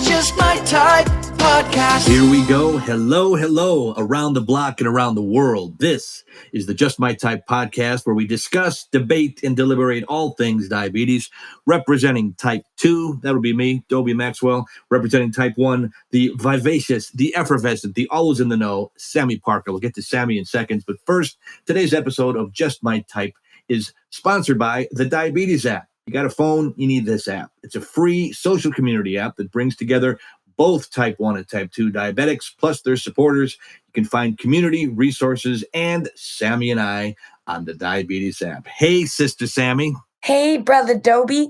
Just My Type Podcast. Here we go. Hello, around the block and around the world. This is the Just My Type Podcast, where we discuss, debate, and deliberate all things diabetes. Representing Type 2, that would be me, Dobie Maxwell. Representing Type 1, the vivacious, the effervescent, the always in the know, Sami Parker. We'll get to Sami in seconds. But first, today's episode of Just My Type is sponsored by the Diabetes app. You got a phone, you need this app. It's a free social community app that brings together both Type 1 and Type 2 diabetics, plus their supporters. You can find community, resources, and Sami and I on the Diabetes app. Hey, Sister Sami. Hey, Brother Dobie.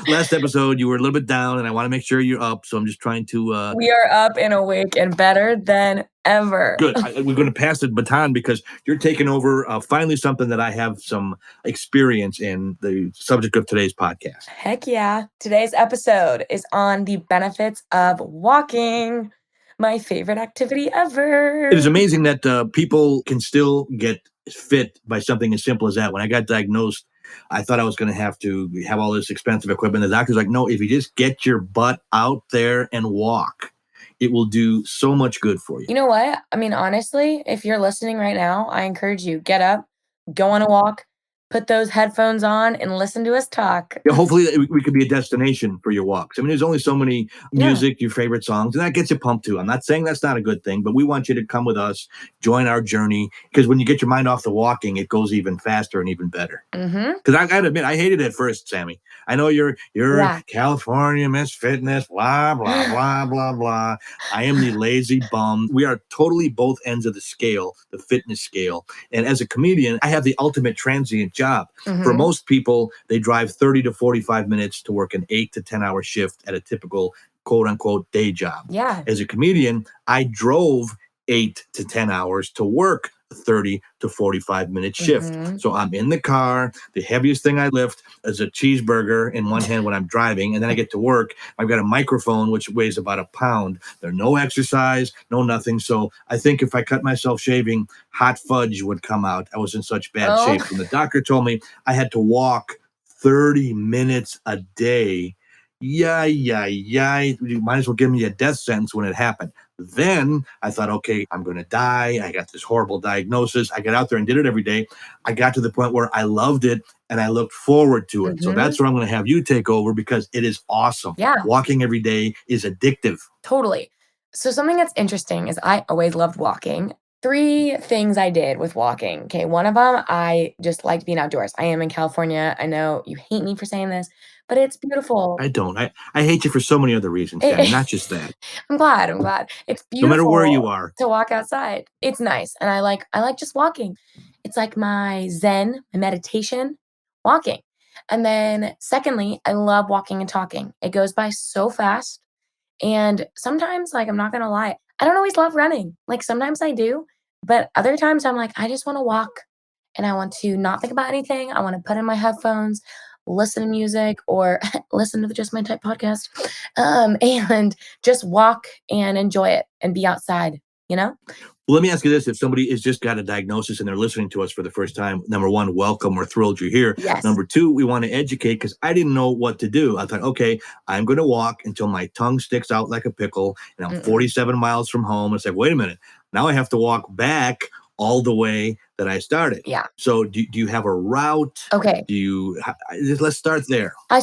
Last episode, you were a little bit down, and I want to make sure you're up, so I'm just trying to... We are up and awake and better than ever. Good. We're going to pass the baton because you're taking over finally something that I have some experience in, the subject of today's podcast. Heck yeah. Today's episode is on the benefits of walking, my favorite activity ever. It is amazing that people can still get fit by something as simple as that. When I got diagnosed, I thought I was going to have all this expensive equipment. The doctor's like, no, if you just get your butt out there and walk, it will do so much good for you. You know what? I mean, honestly, if you're listening right now, I encourage you, get up, go on a walk, put those headphones on and listen to us talk. Yeah, hopefully we could be a destination for your walks. I mean, there's only so many music, your favorite songs, and that gets you pumped too. I'm not saying that's not a good thing, but we want you to come with us, join our journey, because when you get your mind off the walking, it goes even faster and even better. Because I got to admit, I hated it at first, Sami. I know you're California Miss Fitness, blah, blah, blah, blah, blah. I am the lazy bum. We are totally both ends of the scale, the fitness scale. And as a comedian, I have the ultimate transient job. For most people, they drive 30 to 45 minutes to work an 8 to 10 hour shift at a typical quote unquote day job. Yeah. As a comedian, I drove 8 to 10 hours to work a 30 to 45 minute shift. So I'm in the car. The heaviest thing I lift is a cheeseburger in one hand when I'm driving. And then I get to work. I've got a microphone, which weighs about a pound. There's no exercise, no nothing. So I think if I cut myself shaving, hot fudge would come out. I was in such bad shape. When the doctor told me I had to walk 30 minutes a day, you might as well give me a death sentence when it happened. Then I thought, okay, I'm going to die. I got this horrible diagnosis. I got out there and did it every day. I got to the point where I loved it and I looked forward to it. So that's where I'm going to have you take over because it is awesome. Yeah. Walking every day is addictive. Totally. So something that's interesting is I always loved walking. 3 things I did with walking. Okay, one of them, I just liked being outdoors. I am in California. I know you hate me for saying this, but it's beautiful. I don't. I hate you for so many other reasons, Sami, not just that. I'm glad. It's beautiful. No matter where you are. To walk outside. It's nice. And I like just walking. It's like my zen, my meditation, walking. And then secondly, I love walking and talking. It goes by so fast. And sometimes, like, I'm not going to lie, I don't always love running. Like, sometimes I do. But other times I'm like, I just want to walk and I want to not think about anything. I want to put in my headphones, listen to music or listen to the Just My Type podcast and just walk and enjoy it and be outside, you know? Well, let me ask you this. If somebody has just got a diagnosis and they're listening to us for the first time, number one, welcome. We're thrilled you're here. Yes. Number two, we want to educate because I didn't know what to do. I thought, okay, I'm going to walk until my tongue sticks out like a pickle and I'm 47 miles from home. It's like, wait a minute. Now I have to walk back all the way that I started. Yeah. So do you have a route? Okay. Let's start there. I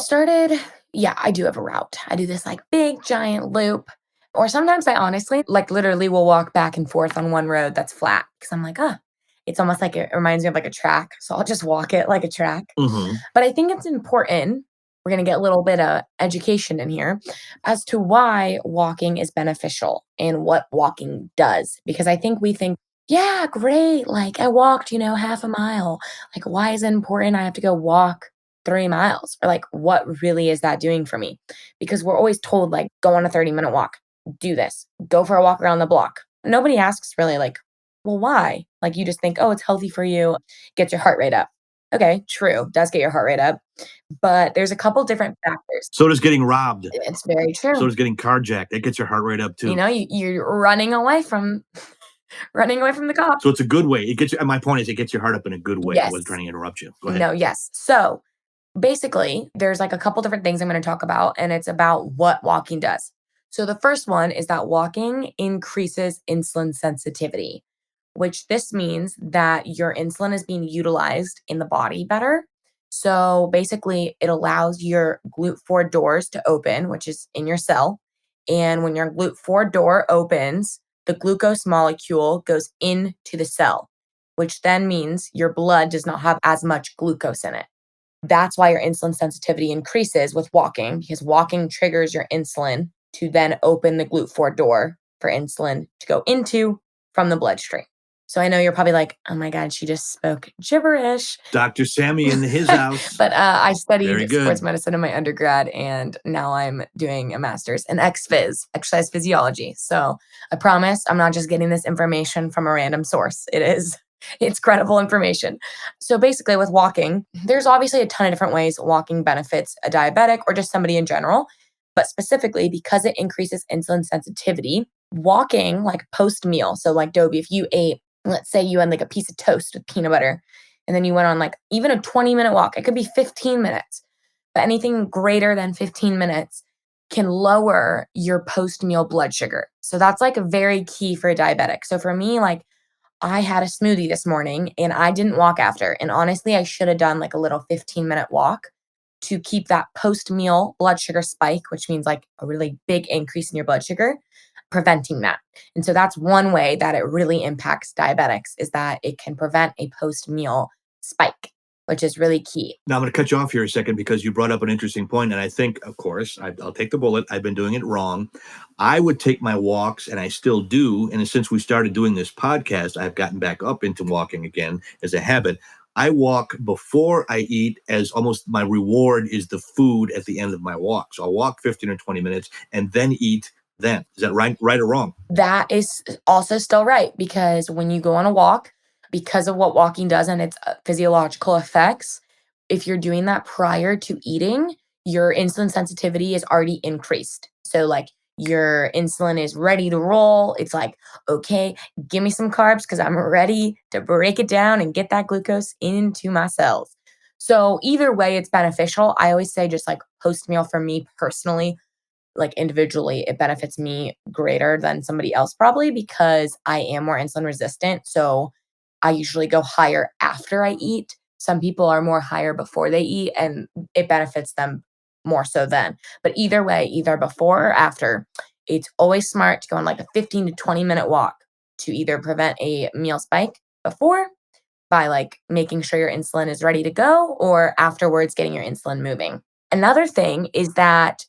do have a route. I do this like big giant loop. Or sometimes I honestly, like literally will walk back and forth on one road that's flat because I'm like, it's almost like it reminds me of like a track. So I'll just walk it like a track. But I think it's important. We're going to get a little bit of education in here as to why walking is beneficial and what walking does. Because I think we think, yeah, great. Like I walked, half a mile. Like, why is it important? I have to go walk 3 miles or like, what really is that doing for me? Because we're always told like, go on a 30-minute walk, do this, go for a walk around the block. Nobody asks really like, well, why? Like you just think, oh, it's healthy for you. Get your heart rate up. Okay, true. Does get your heart rate up. But there's a couple different factors. So does getting robbed. It's very true. So does getting carjacked. That gets your heart rate up too. You're running away from the cops. So it's a good way. My point is it gets your heart up in a good way. Yes. I wasn't trying to interrupt you. Go ahead. No, yes. So basically, there's like a couple different things I'm going to talk about, and it's about what walking does. So the first one is that walking increases insulin sensitivity, which this means that your insulin is being utilized in the body better. So basically, it allows your GLUT4 doors to open, which is in your cell. And when your GLUT4 door opens, the glucose molecule goes into the cell, which then means your blood does not have as much glucose in it. That's why your insulin sensitivity increases with walking, because walking triggers your insulin to then open the GLUT4 door for insulin to go into from the bloodstream. So I know you're probably like, oh my God, she just spoke gibberish. Dr. Sami in his house. But I Very studied good. sports medicine in my undergrad, and now I'm doing a master's in exercise physiology. So I promise I'm not just getting this information from a random source. It's credible information. So basically with walking, there's obviously a ton of different ways walking benefits a diabetic or just somebody in general. But specifically because it increases insulin sensitivity, walking like post meal. So like Dobie, if you ate, let's say you had like a piece of toast with peanut butter, and then you went on like even a 20-minute walk, it could be 15 minutes, but anything greater than 15 minutes can lower your post meal blood sugar. So that's like very key for a diabetic. So for me, like I had a smoothie this morning and I didn't walk after. And honestly, I should have done like a little 15-minute walk to keep that post meal blood sugar spike, which means like a really big increase in your blood sugar, preventing that. And so that's one way that it really impacts diabetics, is that it can prevent a post meal spike, which is really key. Now, I'm going to cut you off here a second because you brought up an interesting point, and I think, of course, I'll take the bullet. I've been doing it wrong. I would take my walks, and I still do. And since we started doing this podcast, I've gotten back up into walking again as a habit. I walk before I eat, as almost my reward is the food at the end of my walk. So I'll walk 15 or 20 minutes and then eat then. Is that right or wrong? That is also still right, because when you go on a walk, because of what walking does and its physiological effects, if you're doing that prior to eating, your insulin sensitivity is already increased. So like your insulin is ready to roll. It's like, okay, give me some carbs because I'm ready to break it down and get that glucose into my cells. So either way, it's beneficial. I always say just like post meal for me personally, like individually, it benefits me greater than somebody else probably because I am more insulin resistant. So I usually go higher after I eat. Some people are more higher before they eat, and it benefits them more so then. But either way, either before or after, it's always smart to go on like a 15 to 20-minute walk to either prevent a meal spike before by like making sure your insulin is ready to go, or afterwards getting your insulin moving. Another thing is that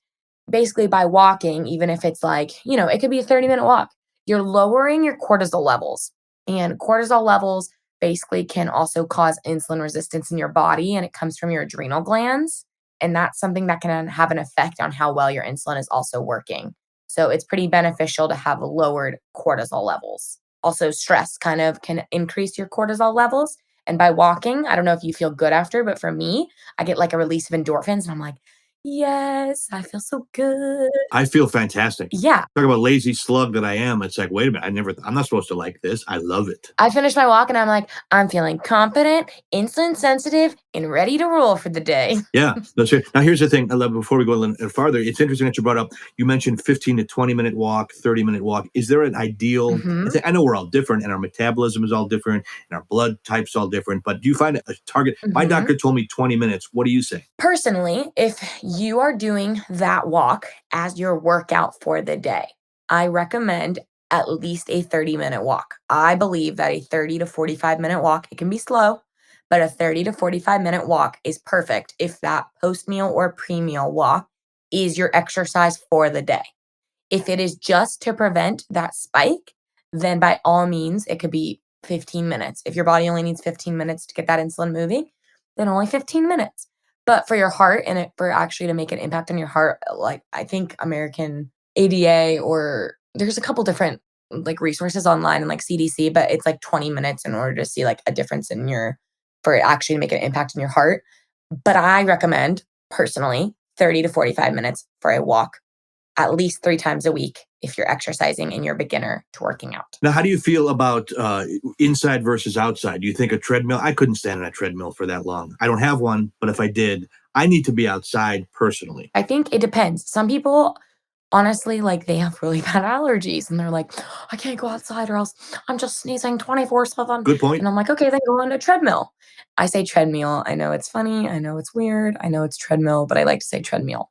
basically by walking, even if it's like, it could be a 30-minute walk, you're lowering your cortisol levels. And cortisol levels basically can also cause insulin resistance in your body, and it comes from your adrenal glands. And that's something that can have an effect on how well your insulin is also working. So it's pretty beneficial to have lowered cortisol levels. Also, stress kind of can increase your cortisol levels. And by walking, I don't know if you feel good after, but for me, I get like a release of endorphins, and I'm like, yes, I feel so good. I feel fantastic. Yeah. Talk about lazy slug that I am. It's like, wait a minute, I'm not supposed to like this. I love it. I finished my walk and I'm like, I'm feeling confident, insulin sensitive, and ready to roll for the day. Yeah. Now, here's the thing. I love, before we go a little farther, it's interesting that you brought up, you mentioned 15 to 20-minute walk, 30-minute walk. Is there an ideal? I know we're all different and our metabolism is all different and our blood type's all different, but do you find a target? My doctor told me 20 minutes. What do you say? Personally, if you are doing that walk as your workout for the day, I recommend at least a 30-minute walk. I believe that a 30 to 45-minute walk, it can be slow, but a 30 to 45-minute walk is perfect if that post-meal or pre-meal walk is your exercise for the day. If it is just to prevent that spike, then by all means, it could be 15 minutes. If your body only needs 15 minutes to get that insulin moving, then only 15 minutes. But for your heart and for actually to make an impact on your heart, like I think American ADA, or there's a couple different like resources online and like CDC, but it's like 20 minutes in order to see like a difference for it actually to make an impact in your heart. But I recommend personally 30 to 45 minutes for a walk at least 3 times a week if you're exercising and you're beginner to working out. Now, how do you feel about inside versus outside? Do you think a treadmill? I couldn't stand on a treadmill for that long. I don't have one, but if I did, I need to be outside personally. I think it depends. Some people, honestly, like, they have really bad allergies, and they're like, "I can't go outside or else I'm just sneezing 24/7." Good point. And I'm like, "Okay, then go on a treadmill." I say treadmill. I know it's funny. I know it's weird. I know it's treadmill, but I like to say treadmill.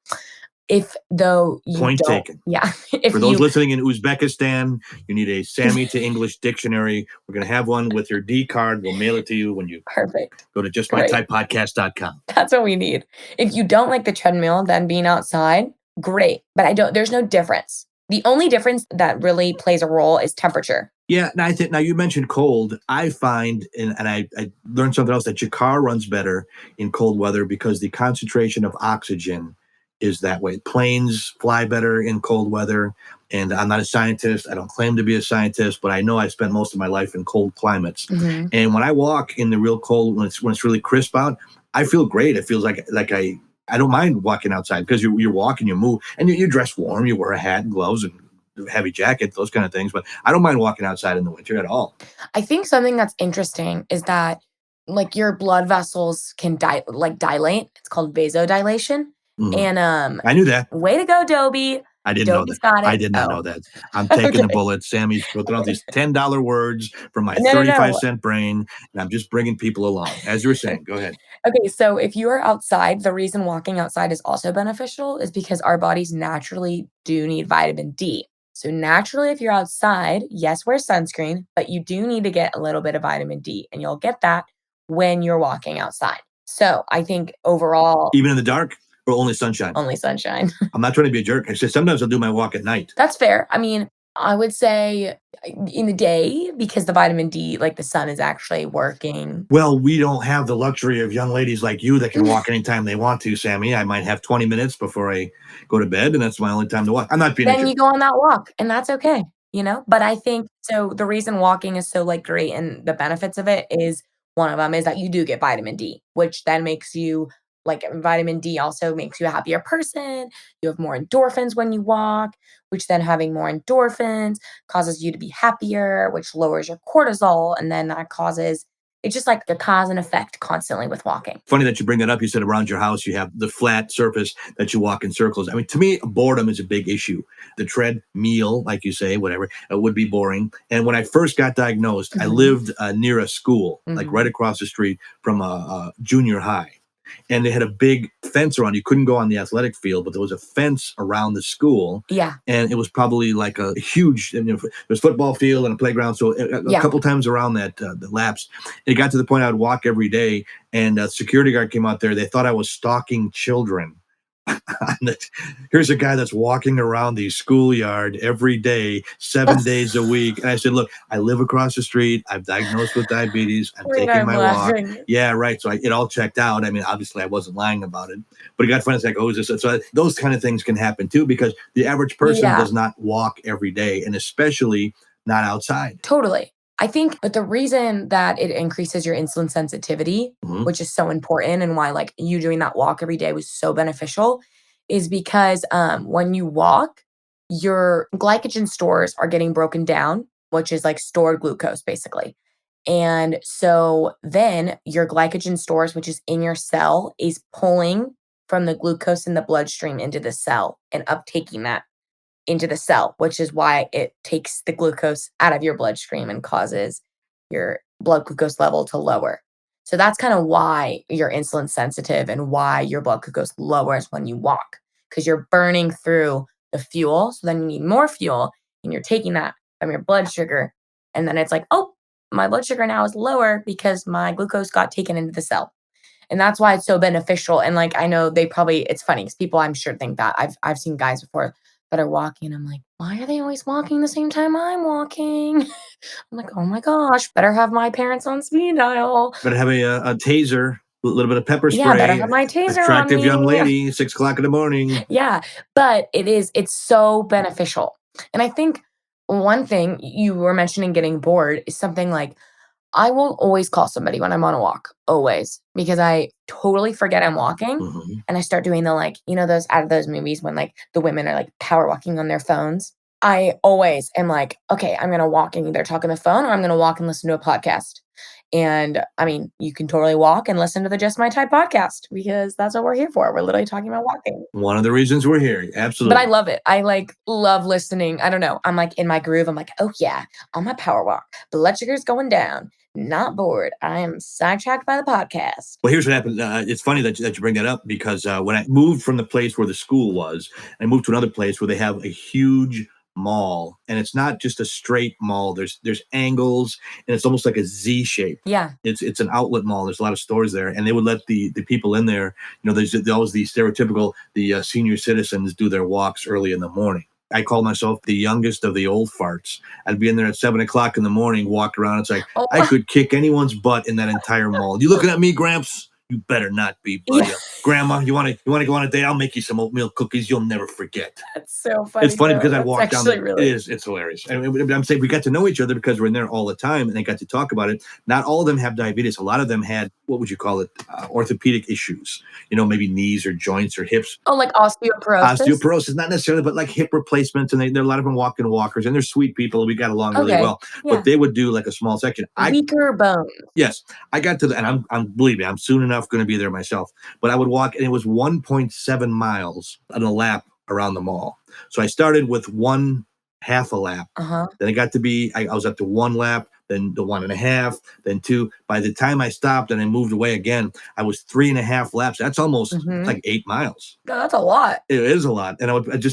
If though you Point don't, taken. yeah, For if those you listening in Uzbekistan, you need a Sami to English dictionary. We're going to have one with your D card. We'll mail it to you when you perfect. go to Great. justmytypepodcast.com. That's what we need. If you don't like the treadmill, then being outside, great. But there's no difference. The only difference that really plays a role is temperature. Yeah, now I think now you mentioned cold. I find, and I learned something else, that your car runs better in cold weather because the concentration of oxygen is that way. Planes fly better in cold weather. And I'm not a scientist. I don't claim to be a scientist, but I know I spent most of my life in cold climates. Mhm. And when I walk in the real cold, when it's really crisp out, I feel great. It feels like I don't mind walking outside because you're walking, you move, and you dress warm. You wear a hat and gloves and heavy jacket, those kind of things. But I don't mind walking outside in the winter at all. I think something that's interesting is that, like, your blood vessels can dilate. It's called vasodilation. Mhm. And I knew that. way to go, Dobie. I didn't know Dobie's that. got I it. did not Oh, know that. I'm taking the okay. bullet. Sammy's putting out these $10 words from my No, no, 35 no. cent brain, and I'm just bringing people along. As you were saying, go ahead. Okay, so if you are outside, the reason walking outside is also beneficial is because our bodies naturally do need vitamin D. So naturally, if you're outside, yes, wear sunscreen, but you do need to get a little bit of vitamin D, and you'll get that when you're walking outside. So I think overall, Even in the dark or only sunshine? only sunshine. I'm not trying to be a jerk. I said sometimes I'll do my walk at night. That's fair. I mean, I would say in the day because the vitamin D, like the sun is actually working. Well, we don't have the luxury of young ladies like you that can walk anytime they want to, Sammy. I might have 20 minutes before I go to bed, and that's my only time to walk. I'm not being a Then jerk. you go on that walk, and that's okay, you know? But I think so the reason walking is so, like, great and the benefits of it is one of them is that you do get vitamin D, which then makes you like, vitamin D also makes you a happier person. You have more endorphins when you walk, which then having more endorphins causes you to be happier, which lowers your cortisol, and then that causes it's just like the cause and effect constantly with walking. Funny that you bring that up. You said around your house you have the flat surface that you walk in circles. I mean, to me, boredom is a big issue. The treadmill, like you say, whatever, would be boring. And when I first got diagnosed, I Mhm, lived near a school, like right mhm. across the street from a junior high. And they had a big fence around. You couldn't go on the athletic field, but there was a fence around the school. Yeah, And it was probably like a huge, there's football field and a playground. So a yeah. couple times around that the laps, it got to the point I would walk every day, and a security guard came out there. They thought I was stalking children. Here's a guy that's walking around the schoolyard every day, 7 days a week. And I said, look, I live across the street. I'm diagnosed with diabetes. I'm Wait, taking I'm my walk. laughing. Yeah, right. So it all checked out. I mean, obviously, I wasn't lying about it, but it got funny. It's like, oh, is this? So those kind of things can happen too, because the average person Yeah. does not walk every day, and especially not outside. Totally. I think but the reason that it increases your insulin sensitivity, Mhm. which is so important and why, like, you doing that walk every day was so beneficial, is because, when you walk, your glycogen stores are getting broken down, which is like stored glucose, basically. And so then your glycogen stores, which is in your cell, is pulling from the glucose in the bloodstream into the cell and uptaking that into the cell, which is why it takes the glucose out of your bloodstream and causes your blood glucose level to lower. So that's kind of why you're insulin sensitive and why your blood glucose lowers when you walk, because you're burning through the fuel. So then you need more fuel and you're taking that from your blood sugar. And then it's like, oh, my blood sugar now is lower because my glucose got taken into the cell. And that's why it's so beneficial. And like I know they probably it's funny because people I'm sure think that. I've seen guys before that are walking. I'm like, why are they always walking the same time I'm walking? I'm like, oh my gosh, better have my parents on speed dial. Better have a taser, a little bit of pepper Yeah, better spray. have my taser on Attractive young me. lady, 6 o'clock in the morning. Yeah, but it's so beneficial. And I think one thing you were mentioning getting bored is something like I will always call somebody when I'm on a walk, always, because I totally forget I'm walking Mhm. and I start doing the like, those out of those movies when like the women are like power walking on their phones. I always am like, okay, I'm gonna walk and either talk on the phone or I'm gonna walk and listen to a podcast. And I mean, you can totally walk and listen to the Just My Type podcast because that's what we're here for. We're literally talking about walking. One of the reasons we're here. But I Absolutely. love it. I like love listening. I don't know. I'm like in my groove. I'm like, oh yeah, on my power walk. Blood sugar's going down. Not bored. I am sidetracked by the podcast. Well, here's what happened. It's funny that you bring that up because when I moved from the place where the school was, I moved to another place where they have a huge mall, and it's not just a straight mall. There's angles, and it's almost like a Z shape. Yeah. It's an outlet mall. There's a lot of stores there, and they would let the people in there. There's always the stereotypical senior citizens do their walks early in the morning. I call myself the youngest of the old farts. I'd be in there at 7:00 in the morning, walk around. It's like Oh, I could kick anyone's butt in that entire mall. You looking at me, Gramps? You better not be, buddy. yeah, Grandma, you want to go on a date? I'll make you some oatmeal cookies. You'll never forget. that's so funny. It's funny though. because I That's walk down actually there. really. It's hilarious. And I'm saying we got to know each other because we're in there all the time, and they got to talk about it. Not all of them have diabetes. A lot of them had, what would you call it, orthopedic issues. Maybe knees or joints or hips. Oh, like osteoporosis. Osteoporosis, not necessarily, but like hip replacements, and there are a lot of them walking walkers, and they're sweet people. We got along really Okay. well, Yeah. but they would do like a small section. Weaker bones. Yes, I got to the, and I'm believe me, I'm soon enough going to be there myself. But I would walk, and it was 1.7 miles on a lap around the mall. So I started with half a lap. Then it got to be, I was up to 1 lap, then the 1.5, then 2. By the time I stopped and I moved away again, I was 3.5 laps. That's almost like 8 miles. No, that's a lot. It is a lot. And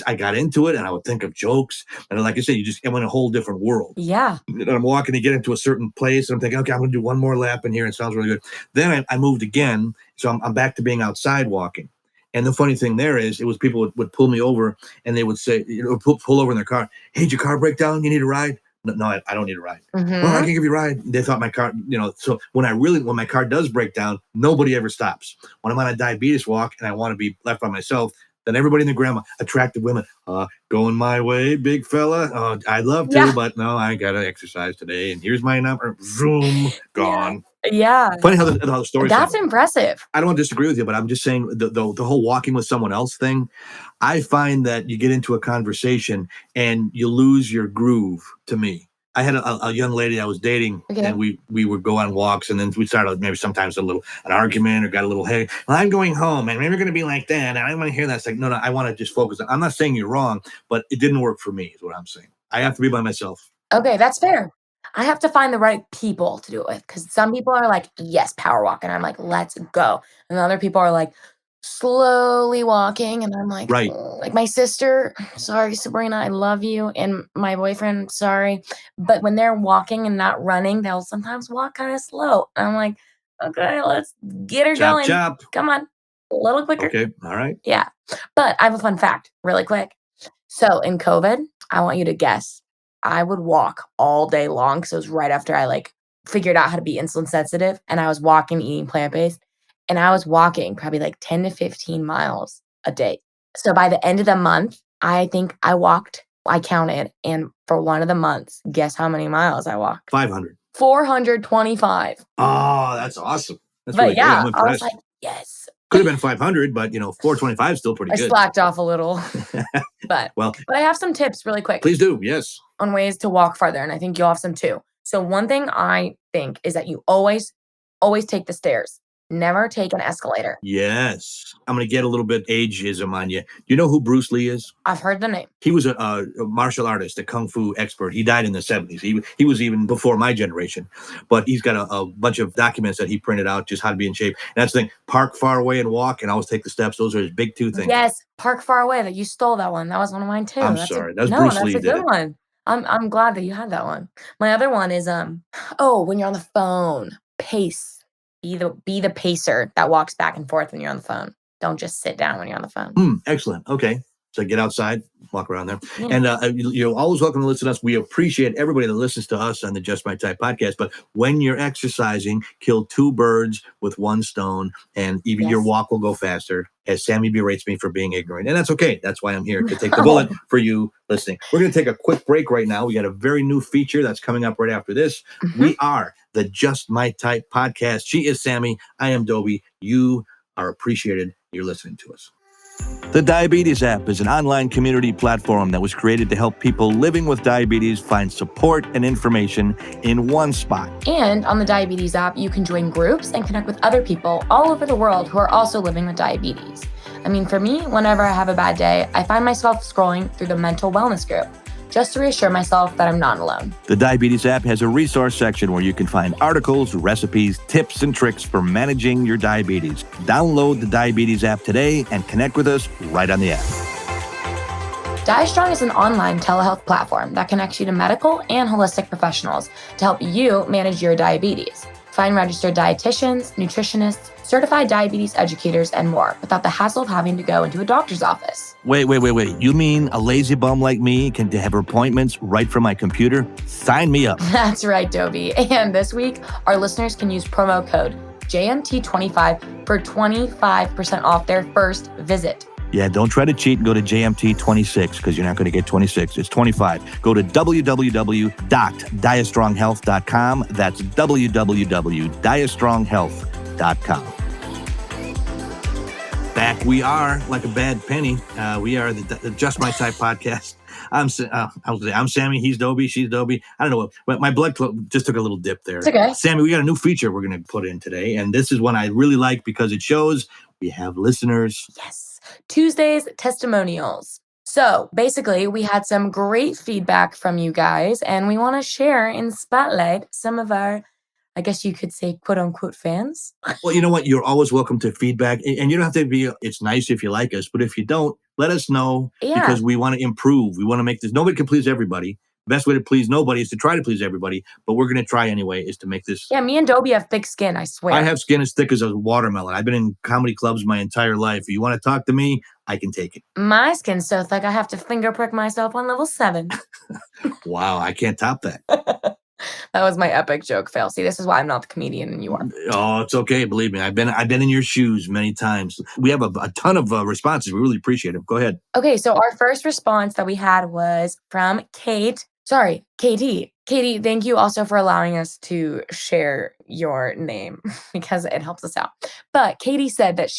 I got into it, and I would think of jokes. And like I said, I'm in a whole different world. Yeah. And I'm walking to get into a certain place, and I'm thinking, okay, I'm going to do one more lap in here. It sounds really good. Then I moved again. So I'm back to being outside walking. And the funny thing there is, it was people would pull me over, and they would say, pull over in their car. Hey, did your car break down? You need a ride? No, I don't need a ride. Well, I can give you a ride. They thought my car, so when my car does break down, nobody ever stops. When I'm on a diabetes walk and I want to be left by myself, then everybody in the grandma, attractive women, going my way, big fella. I'd love to, but no, I got to exercise today. And here's my number. Zoom, gone. Yeah. Funny how the story. That's impressive. I don't disagree with you, but I'm just saying the whole walking with someone else thing. I find that you get into a conversation and you lose your groove. To me, I had a young lady I was dating, and we would go on walks, and then we started maybe sometimes an argument or got a little, hey, well, I'm going home, and maybe we're going to be like that, and I don't want to hear that. It's like, no, I want to just focus. I'm not saying you're wrong, but it didn't work for me, is what I'm saying. I have to be by myself. Okay, that's fair. I have to find the right people to do it with because some people are like, yes, power walk. And I'm like, let's go. And other people are like, slowly walking. And I'm like, Right. Like my sister, sorry, Sabrina, I love you. And my boyfriend, sorry. But when they're walking and not running, they'll sometimes walk kind of slow. And I'm like, okay, let's get her going. Chop. Come on, a little quicker. Okay, all right. Yeah. But I have a fun fact really quick. So in COVID, I want you to guess. I would walk all day long because it was right after I figured out how to be insulin sensitive, and I was walking, eating plant-based, and I was walking probably 10 to 15 miles a day. So by the end of the month, I think I counted, and for one of the months, guess how many miles I walked? 500. 425. Oh, that's awesome. That's But really great. yeah, I'm I impressed. was like, yes. Could have been 500, but 425 is still pretty I good. slacked off a little. But I have some tips really quick. Please do. Yes. On ways to walk farther, and I think you'll have some too. So one thing I think is that you always take the stairs. Never take an escalator. Yes. I'm going to get a little bit ageism on you. Do you know who Bruce Lee is? I've heard the name. He was a martial artist, a kung fu expert. He died in the 70s. He was even before my generation. But he's got a bunch of documents that he printed out, just how to be in shape. And that's the thing. Park far away and walk, and always take the steps. Those are his big 2 things. Yes, park far away. That you stole that one. That was one of mine too. I'm sorry. That was Bruce Lee that's a good one. I'm glad that you had that one. My other one is when you're on the phone, pace. Be the pacer that walks back and forth when you're on the phone. Don't just sit down when you're on the phone. Excellent. Okay. So get outside, walk around there. Yeah. And you're always welcome to listen to us. We appreciate everybody that listens to us on the Just My Type podcast. But when you're exercising, kill 2 birds with 1 stone, and even your walk will go faster, as Sammy berates me for being ignorant. And that's okay. That's why I'm here, to take the bullet for you listening. We're going to take a quick break right now. We got a very new feature that's coming up right after this. We are the Just My Type podcast. She is Sammy. I am Dobie. You are appreciated. You're listening to us. The Diabetes app is an online community platform that was created to help people living with diabetes find support and information in one spot. And on the Diabetes app, you can join groups and connect with other people all over the world who are also living with diabetes. I mean, for me, whenever I have a bad day, I find myself scrolling through the mental wellness group just to reassure myself that I'm not alone. The Diabetes app has a resource section where you can find articles, recipes, tips, and tricks for managing your diabetes. Download the Diabetes app today and connect with us right on the app. DietStrong is an online telehealth platform that connects you to medical and holistic professionals to help you manage your diabetes. Find registered dietitians, nutritionists, certified diabetes educators, and more without the hassle of having to go into a doctor's office. Wait. You mean a lazy bum like me can have appointments right from my computer? Sign me up. That's right, Dobie. And this week, our listeners can use promo code JMT25 for 25% off their first visit. Yeah, don't try to cheat and go to JMT26 because you're not going to get 26. It's 25. Go to www.diastronghealth.com. That's www.diastronghealth.com. Back we are like a bad penny. We are the Just My Type podcast. I'm Sammy. He's Dobie. She's Dobie. I don't know what my blood just took a little dip there. It's okay. Sammy, we got a new feature we're going to put in today, and this is one I really like because it shows we have listeners. Yes. Tuesday's testimonials. So basically, we had some great feedback from you guys, and we want to share and spotlight some of our, I guess you could say, quote unquote fans. Well, you know what? You're always welcome to feedback, and you don't have to be, it's nice if you like us, but if you don't, let us know because we want to improve. We want to make this, nobody can please everybody. Best way to please nobody is to try to please everybody, but we're going to try anyway, is to make this. Yeah, me and Dobie have thick skin, I swear. I have skin as thick as a watermelon. I've been in comedy clubs my entire life. If you want to talk to me, I can take it. My skin's so thick, I have to finger prick myself on level 7. Wow, I can't top that. That was my epic joke fail. See, this is why I'm not the comedian and you are. Oh, it's okay. Believe me, I've been in your shoes many times. We have a ton of responses. We really appreciate them. Go ahead. Okay, so our first response that we had was from Katie. Katie, thank you also for allowing us to share your name because it helps us out. But Katie said that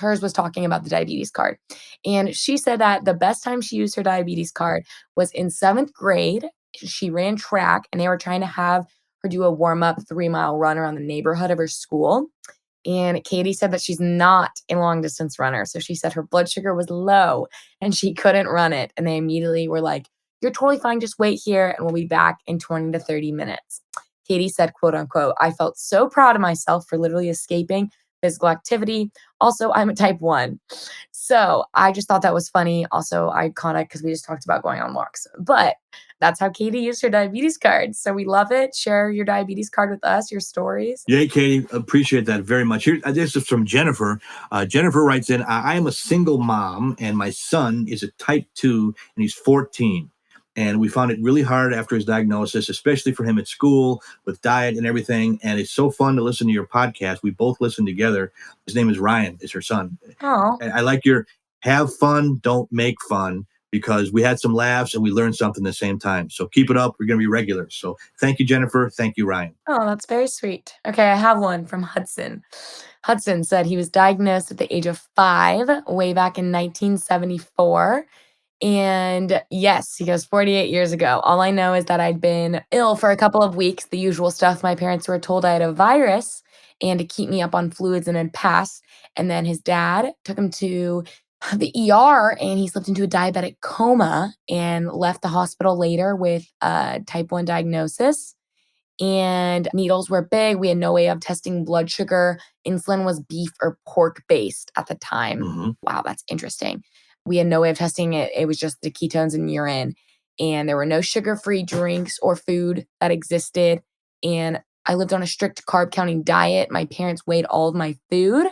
hers was talking about the diabetes card. And she said that the best time she used her diabetes card was in 7th grade. She ran track and they were trying to have her do a warm-up 3-mile run around the neighborhood of her school. And Katie said that she's not a long-distance runner. So she said her blood sugar was low and she couldn't run it. And they immediately were like, "You're totally fine. Just wait here and we'll be back in 20 to 30 minutes. Katie said, quote unquote, "I felt so proud of myself for literally escaping physical activity. Also, I'm a type 1. So I just thought that was funny. Also iconic because we just talked about going on walks. But that's how Katie used her diabetes card. So we love it. Share your diabetes card with us, your stories. Yay, Katie. Appreciate that very much. Here, this is from Jennifer. Jennifer writes in, I am a single mom and my son is a type 2 and he's 14. And we found it really hard after his diagnosis, especially for him at school with diet and everything. And it's so fun to listen to your podcast. We both listen together. His name is Ryan, is her son. Oh. And I like your have fun, don't make fun, because we had some laughs and we learned something at the same time. So keep it up. We're going to be regular. So thank you, Jennifer. Thank you, Ryan. Oh, that's very sweet. Okay, I have one from Hudson. Hudson said he was diagnosed at the age of 5 way back in 1974. And yes, he goes 48 years ago. All I know is that I'd been ill for a couple of weeks, the usual stuff. My parents were told I had a virus and to keep me up on fluids and had passed. And then his dad took him to the ER and he slipped into a diabetic coma and left the hospital later with a type 1 diagnosis. And needles were big. We had no way of testing blood sugar. Insulin was beef or pork based at the time. Mm-hmm. Wow, that's interesting. We had no way of testing it. It was just the ketones in urine. And there were no sugar-free drinks or food that existed. And I lived on a strict carb-counting diet. My parents weighed all of my food.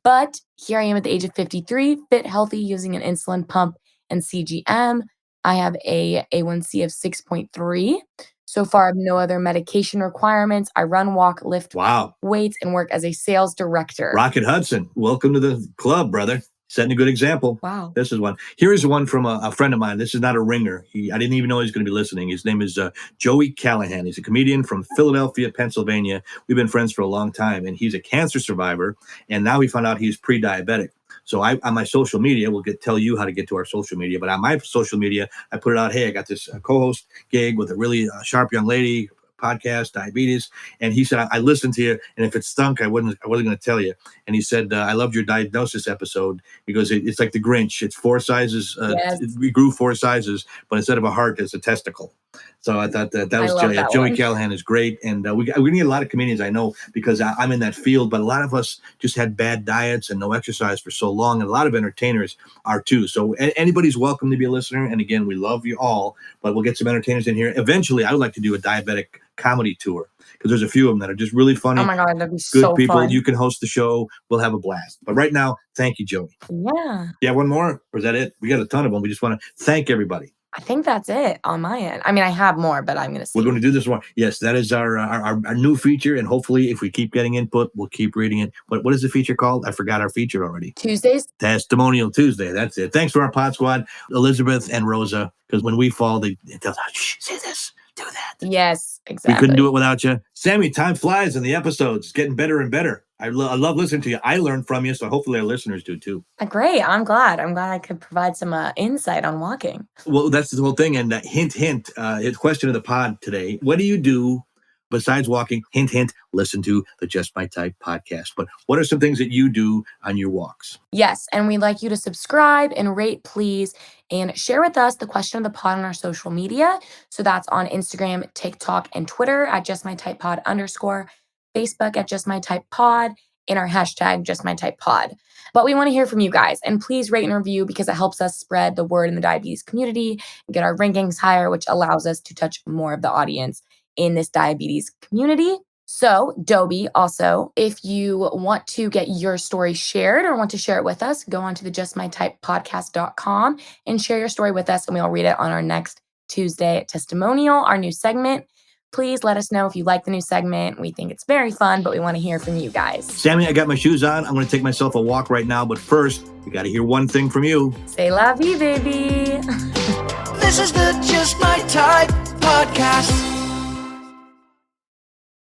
But here I am at the age of 53, fit, healthy, using an insulin pump and CGM. I have a A1C of 6.3. So far, I have no other medication requirements. I run, walk, lift weights, and work as a sales director. Rocket Hudson, welcome to the club, brother. Setting a good example. Wow. This is one. Here is one from a friend of mine. This is not a ringer. I didn't even know he's going to be listening. His name is Joey Callahan. He's a comedian from Philadelphia, Pennsylvania. We've been friends for a long time, and he's a cancer survivor. And now we found out he's pre-diabetic. So on my social media, we'll tell you how to get to our social media. But on my social media, I put it out, hey, I got this co-host gig with a really sharp young lady, podcast, diabetes. And he said, I listened to you, and if it stunk, I wasn't going to tell you. And he said, I loved your diagnosis episode. He goes, it's like the Grinch. It's 4 sizes. Yes. We grew 4 sizes, but instead of a heart, it's a testicle. So I thought that was love that Joey one. Callahan is great. And we need a lot of comedians, I know, because I'm in that field, but a lot of us just had bad diets and no exercise for so long. And a lot of entertainers are too. So anybody's welcome to be a listener. And again, we love you all, but we'll get some entertainers in here. Eventually, I would like to do a diabetic comedy tour because there's a few of them that are just really funny. Oh my God, that'd be Good so people. fun. You can host the show. We'll have a blast. But right now, thank you, Joey. Yeah. Yeah, one more? Or is that it? We got a ton of them. We just want to thank everybody. I think that's it on my end. I mean, I have more, but I'm going to see. We're going to do this one. Yes, that is our new feature. And hopefully, if we keep getting input, we'll keep reading it. What is the feature called? I forgot our feature already. Tuesdays? Testimonial Tuesday. That's it. Thanks to our pod squad, Elizabeth and Rosa, because when we fall, they tell us, shh, say this, do that. Yes, exactly. We couldn't do it without you. Sammy, time flies in the episodes. It's getting better and better. I love listening to you. I learn from you, so hopefully our listeners do too. Great. I'm glad I could provide some insight on walking. Well, that's the whole thing. And hint, it's question of the pod today. What do you do besides walking? Hint, hint, listen to the Just My Type podcast. But what are some things that you do on your walks? Yes, and we'd like you to subscribe and rate, please, and share with us the question of the pod on our social media. So that's on Instagram, TikTok, and Twitter at JustMyTypePod _, Facebook at JustMyTypePod, and our hashtag JustMyTypePod. But we want to hear from you guys, and please rate and review because it helps us spread the word in the diabetes community and get our rankings higher, which allows us to touch more of the audience in this diabetes community. So, Dobie, also, if you want to get your story shared or want to share it with us, go on to the justmytypepodcast.com and share your story with us, and we'll read it on our next Tuesday testimonial, our new segment. Please let us know if you like the new segment. We think it's very fun, but we want to hear from you guys. Sammy, I got my shoes on. I'm going to take myself a walk right now. But first, we got to hear one thing from you. Say la vie, baby. This is the Just My Type podcast.